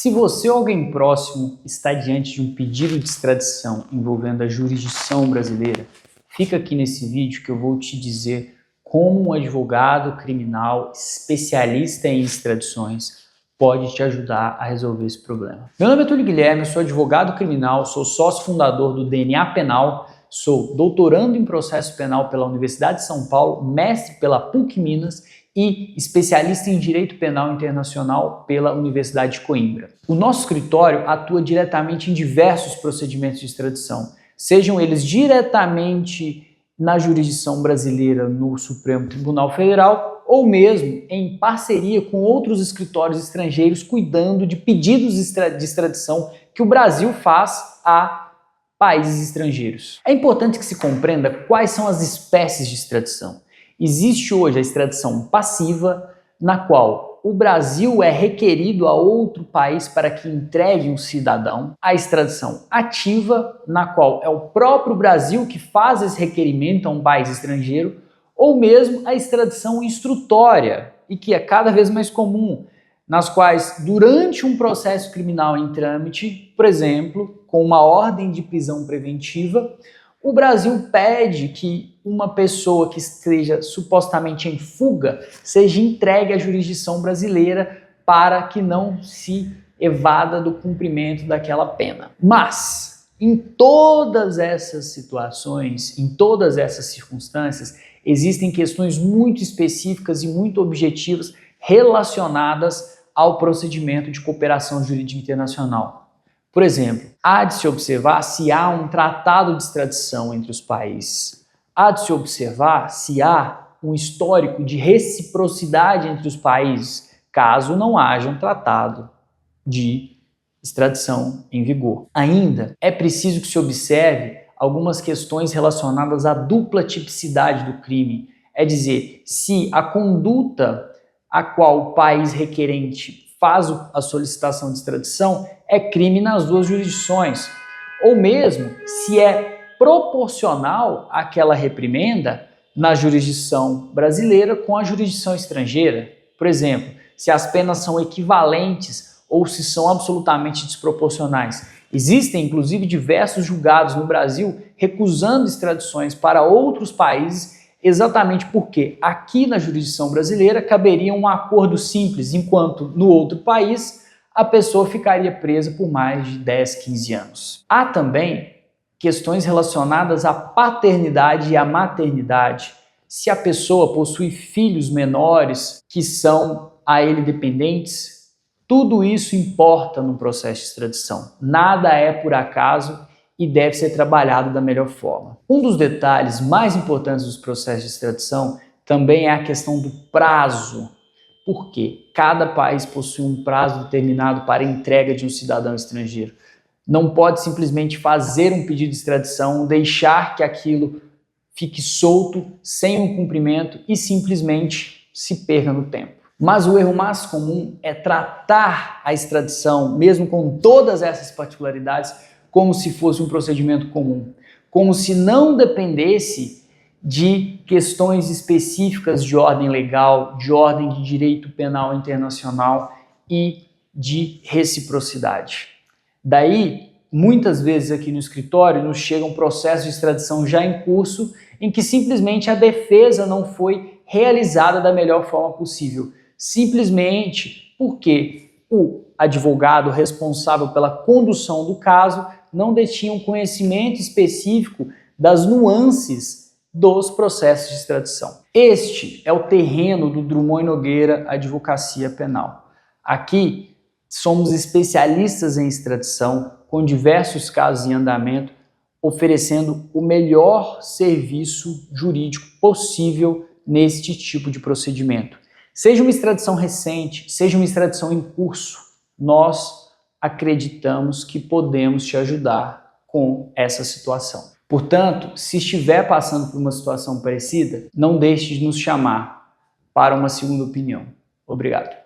Se você ou alguém próximo está diante de um pedido de extradição envolvendo a jurisdição brasileira, fica aqui nesse vídeo que eu vou te dizer como um advogado criminal especialista em extradições pode te ajudar a resolver esse problema. Meu nome é Túlio Guilherme, eu sou advogado criminal, sou sócio fundador do DNA Penal, sou doutorando em processo penal pela Universidade de São Paulo, mestre pela PUC Minas e especialista em Direito Penal Internacional pela Universidade de Coimbra. O nosso escritório atua diretamente em diversos procedimentos de extradição, sejam eles diretamente na jurisdição brasileira no Supremo Tribunal Federal ou mesmo em parceria com outros escritórios estrangeiros cuidando de pedidos de extradição que o Brasil faz a países estrangeiros. É importante que se compreenda quais são as espécies de extradição. Existe hoje a extradição passiva, na qual o Brasil é requerido a outro país para que entregue um cidadão. A extradição ativa, na qual é o próprio Brasil que faz esse requerimento a um país estrangeiro, ou mesmo a extradição instrutória, e que é cada vez mais comum, nas quais, durante um processo criminal em trâmite, por exemplo, com uma ordem de prisão preventiva, o Brasil pede que uma pessoa que esteja supostamente em fuga seja entregue à jurisdição brasileira para que não se evada do cumprimento daquela pena. Mas, em todas essas situações, em todas essas circunstâncias, existem questões muito específicas e muito objetivas relacionadas ao procedimento de cooperação jurídica internacional. Por exemplo, há de se observar se há um tratado de extradição entre os países. Há de se observar se há um histórico de reciprocidade entre os países, caso não haja um tratado de extradição em vigor. Ainda é preciso que se observe algumas questões relacionadas à dupla tipicidade do crime, é dizer, se a conduta a qual o país requerente faz a solicitação de extradição é crime nas duas jurisdições, ou mesmo se é proporcional àquela reprimenda na jurisdição brasileira com a jurisdição estrangeira. Por exemplo, se as penas são equivalentes ou se são absolutamente desproporcionais. Existem, inclusive, diversos julgados no Brasil recusando extradições para outros países exatamente porque aqui na jurisdição brasileira caberia um acordo simples, enquanto no outro país a pessoa ficaria presa por mais de 10, 15 anos. Há também questões relacionadas à paternidade e à maternidade. Se a pessoa possui filhos menores que são a ele dependentes, tudo isso importa no processo de extradição. Nada é por acaso e deve ser trabalhado da melhor forma. Um dos detalhes mais importantes dos processos de extradição também é a questão do prazo, porque cada país possui um prazo determinado para a entrega de um cidadão estrangeiro. Não pode simplesmente fazer um pedido de extradição, deixar que aquilo fique solto, sem um cumprimento e simplesmente se perca no tempo. Mas o erro mais comum é tratar a extradição, mesmo com todas essas particularidades, como se fosse um procedimento comum, como se não dependesse de questões específicas de ordem legal, de ordem de direito penal internacional e de reciprocidade. Daí, muitas vezes aqui no escritório nos chegam processos de extradição já em curso em que simplesmente a defesa não foi realizada da melhor forma possível, simplesmente porque o advogado responsável pela condução do caso não detinha um conhecimento específico das nuances dos processos de extradição. Este é o terreno do Drummond e Nogueira Advocacia Penal. Aqui somos especialistas em extradição, com diversos casos em andamento, oferecendo o melhor serviço jurídico possível neste tipo de procedimento. Seja uma extradição recente, seja uma extradição em curso, nós acreditamos que podemos te ajudar com essa situação. Portanto, se estiver passando por uma situação parecida, não deixe de nos chamar para uma segunda opinião. Obrigado.